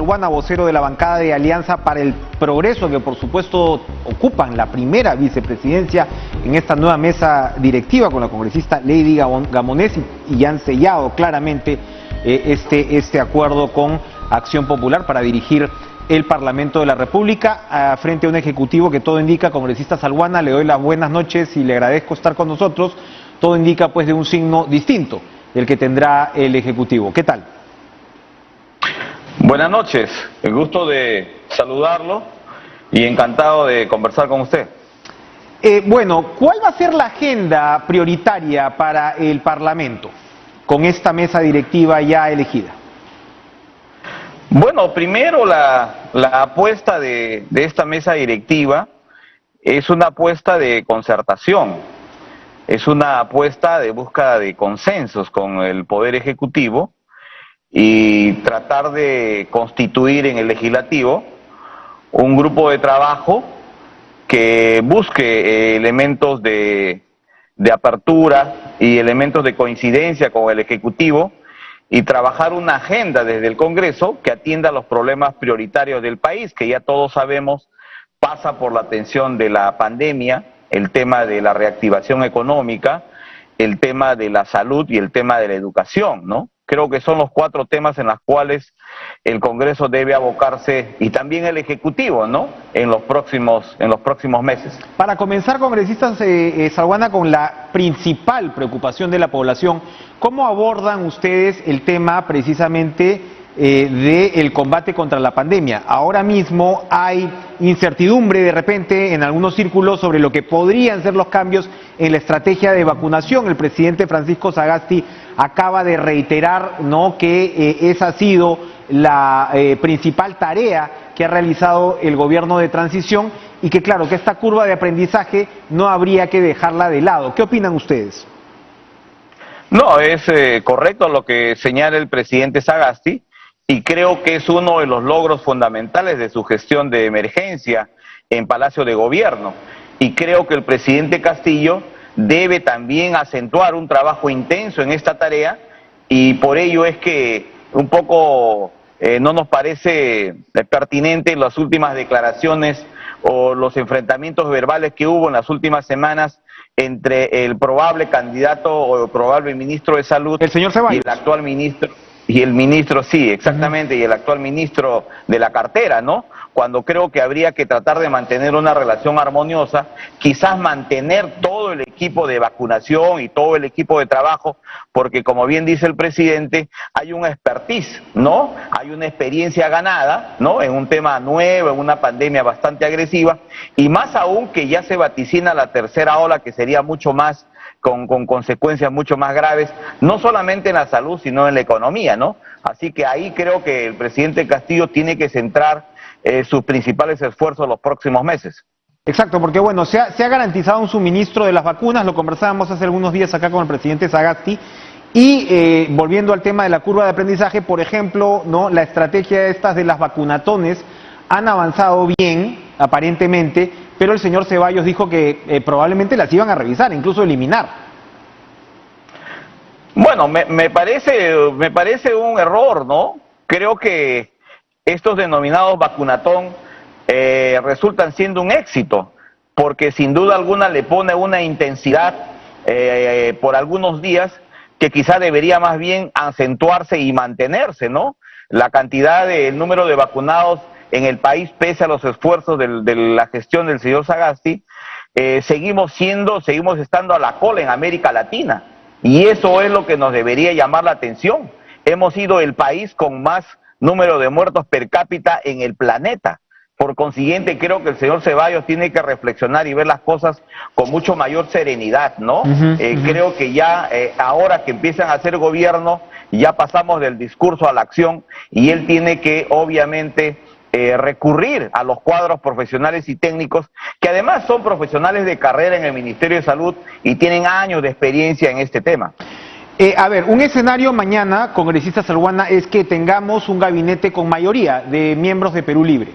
Salguana, vocero de la bancada de Alianza para el Progreso, que por supuesto ocupan la primera vicepresidencia en esta nueva mesa directiva con la congresista Lady Gamonés y han sellado claramente este acuerdo con Acción Popular para dirigir el Parlamento de la República frente a un ejecutivo que todo indica. Congresista Salguana, le doy las buenas noches y le agradezco estar con nosotros. Todo indica pues de un signo distinto del que tendrá el ejecutivo. ¿Qué tal? Buenas noches, el gusto de saludarlo y encantado de conversar con usted. Bueno, ¿cuál va a ser la agenda prioritaria para el Parlamento con esta mesa directiva ya elegida? Bueno, primero la apuesta de esta mesa directiva es una apuesta de concertación, es una apuesta de búsqueda de consensos con el Poder Ejecutivo y tratar de constituir en el Legislativo un grupo de trabajo que busque elementos de apertura y elementos de coincidencia con el Ejecutivo y trabajar una agenda desde el Congreso que atienda los problemas prioritarios del país, que ya todos sabemos pasa por la atención de la pandemia, el tema de la reactivación económica, el tema de la salud y el tema de la educación, ¿no? Creo que son los 4 temas en los cuales el Congreso debe abocarse y también el Ejecutivo, ¿no? En los próximos meses. Para comenzar, congresistas Salguana, con la principal preocupación de la población, ¿cómo abordan ustedes el tema precisamente del combate contra la pandemia? Ahora mismo hay incertidumbre de repente en algunos círculos sobre lo que podrían ser los cambios en la estrategia de vacunación. El presidente Francisco Sagasti acaba de reiterar, ¿no?, que esa ha sido la principal tarea que ha realizado el gobierno de transición y que claro, que esta curva de aprendizaje no habría que dejarla de lado. ¿Qué opinan ustedes? No, es correcto lo que señala el presidente Sagasti y creo que es uno de los logros fundamentales de su gestión de emergencia en Palacio de Gobierno. Y creo que el presidente Castillo debe también acentuar un trabajo intenso en esta tarea y por ello es que un poco no nos parece pertinente las últimas declaraciones o los enfrentamientos verbales que hubo en las últimas semanas entre el probable candidato o el probable ministro de Salud, el señor Ceballos, y el actual ministro, y el ministro, sí, exactamente, y el actual ministro de la cartera, ¿no? Cuando creo que habría que tratar de mantener una relación armoniosa, quizás mantener todo el equipo de vacunación y todo el equipo de trabajo, porque como bien dice el presidente, hay un expertise, ¿no? Hay una experiencia ganada, ¿no? En un tema nuevo, en una pandemia bastante agresiva, y más aún que ya se vaticina la tercera ola, que sería mucho más, con consecuencias mucho más graves, no solamente en la salud, sino en la economía, ¿no? Así que ahí creo que el presidente Castillo tiene que centrar sus principales esfuerzos los próximos meses. Exacto, porque bueno, se ha garantizado un suministro de las vacunas, lo conversábamos hace algunos días acá con el presidente Sagasti, y volviendo al tema de la curva de aprendizaje, por ejemplo, ¿no?, la estrategia estas de las vacunatones han avanzado bien, aparentemente, pero el señor Ceballos dijo que probablemente las iban a revisar, incluso eliminar. Bueno, me parece un error, ¿no? Creo que estos denominados vacunatón resultan siendo un éxito, porque sin duda alguna le pone una intensidad por algunos días que quizá debería más bien acentuarse y mantenerse, ¿no? La cantidad el número de vacunados en el país, pese a los esfuerzos de la gestión del señor Sagasti, seguimos estando a la cola en América Latina, y eso es lo que nos debería llamar la atención. Hemos sido el país con más número de muertos per cápita en el planeta. Por consiguiente, creo que el señor Ceballos tiene que reflexionar y ver las cosas con mucho mayor serenidad, ¿no? Creo que ya, ahora que empiezan a hacer gobierno, ya pasamos del discurso a la acción y él tiene que, obviamente, recurrir a los cuadros profesionales y técnicos, que además son profesionales de carrera en el Ministerio de Salud y tienen años de experiencia en este tema. A ver, un escenario mañana, congresista Salguana, es que tengamos un gabinete con mayoría de miembros de Perú Libre.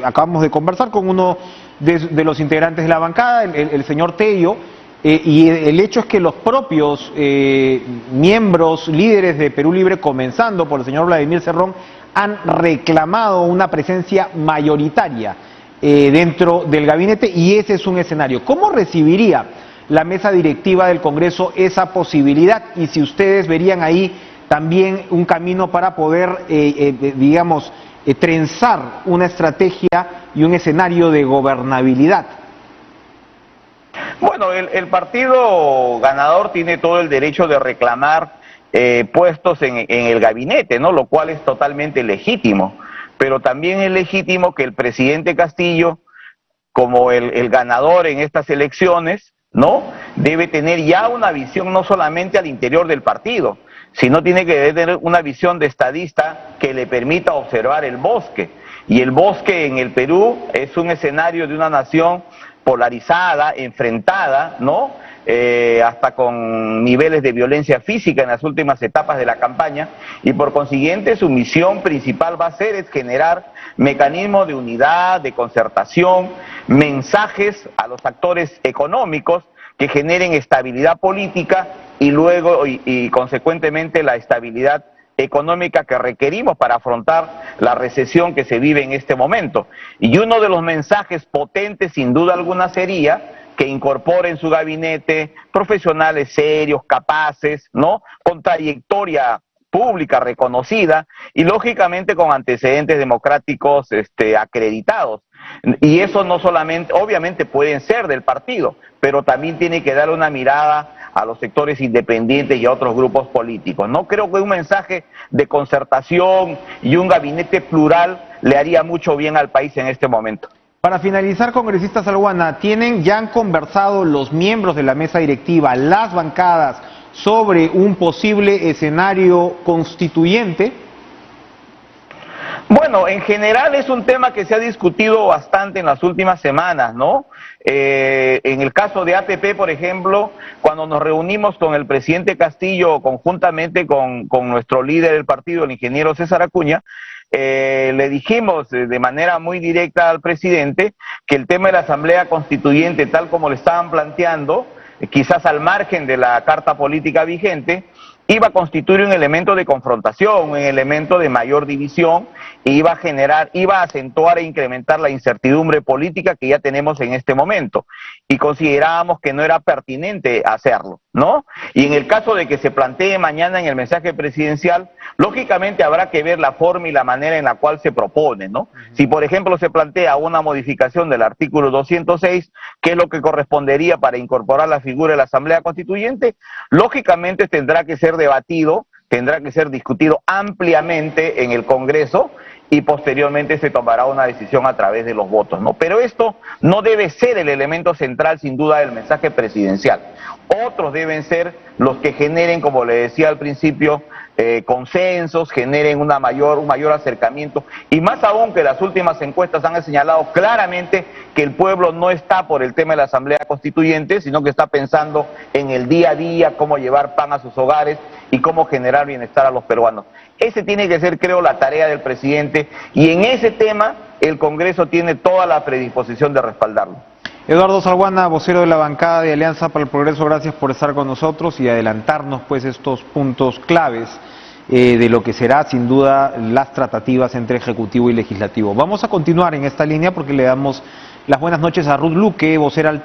Acabamos de conversar con uno de los integrantes de la bancada, el señor Tello, y el hecho es que los propios miembros, líderes de Perú Libre, comenzando por el señor Vladimir Cerrón, han reclamado una presencia mayoritaria dentro del gabinete, y ese es un escenario. ¿Cómo recibiría la mesa directiva del Congreso esa posibilidad? Y si ustedes verían ahí también un camino para poder, digamos, trenzar una estrategia y un escenario de gobernabilidad. Bueno, el partido ganador tiene todo el derecho de reclamar puestos en el gabinete, ¿no? Lo cual es totalmente legítimo. Pero también es legítimo que el presidente Castillo, como el ganador en estas elecciones, ¿no?, debe tener ya una visión no solamente al interior del partido, sino tiene que tener una visión de estadista que le permita observar el bosque. Y el bosque en el Perú es un escenario de una nación polarizada, enfrentada, ¿no?, hasta con niveles de violencia física en las últimas etapas de la campaña, y por consiguiente su misión principal va a ser es generar mecanismos de unidad, de concertación, mensajes a los actores económicos que generen estabilidad política y luego y consecuentemente la estabilidad económica que requerimos para afrontar la recesión que se vive en este momento. Y uno de los mensajes potentes, sin duda alguna, sería que incorpore en su gabinete profesionales serios, capaces, ¿no?, con trayectoria pública reconocida y lógicamente con antecedentes democráticos acreditados. Y eso no solamente, obviamente pueden ser del partido, pero también tiene que dar una mirada a los sectores independientes y a otros grupos políticos. No creo que un mensaje de concertación y un gabinete plural le haría mucho bien al país en este momento. Para finalizar, congresista Salguana, ¿ya han conversado los miembros de la mesa directiva, las bancadas, sobre un posible escenario constituyente? Bueno, en general es un tema que se ha discutido bastante en las últimas semanas, ¿no? En el caso de APP, por ejemplo, cuando nos reunimos con el presidente Castillo conjuntamente con nuestro líder del partido, el ingeniero César Acuña, le dijimos de manera muy directa al presidente que el tema de la Asamblea Constituyente, tal como lo estaban planteando, quizás al margen de la carta política vigente, iba a constituir un elemento de confrontación, un elemento de mayor división, e iba a acentuar e incrementar la incertidumbre política que ya tenemos en este momento. Y considerábamos que no era pertinente hacerlo, ¿no? Y en el caso de que se plantee mañana en el mensaje presidencial, lógicamente habrá que ver la forma y la manera en la cual se propone, ¿no? Si, por ejemplo, se plantea una modificación del artículo 206, que es lo que correspondería para incorporar la figura de la Asamblea Constituyente, lógicamente tendrá que ser debatido, tendrá que ser discutido ampliamente en el Congreso y posteriormente se tomará una decisión a través de los votos, ¿no? Pero esto no debe ser el elemento central, sin duda, del mensaje presidencial. Otros deben ser los que generen, como le decía al principio, consensos, generen un mayor acercamiento, y más aún que las últimas encuestas han señalado claramente que el pueblo no está por el tema de la Asamblea Constituyente, sino que está pensando en el día a día, cómo llevar pan a sus hogares y cómo generar bienestar a los peruanos. Ese tiene que ser, creo, la tarea del presidente, y en ese tema el Congreso tiene toda la predisposición de respaldarlo. Eduardo Salguana, vocero de la bancada de Alianza para el Progreso, gracias por estar con nosotros y adelantarnos pues estos puntos claves de lo que será sin duda las tratativas entre Ejecutivo y Legislativo. Vamos a continuar en esta línea porque le damos las buenas noches a Ruth Luque, vocera alterna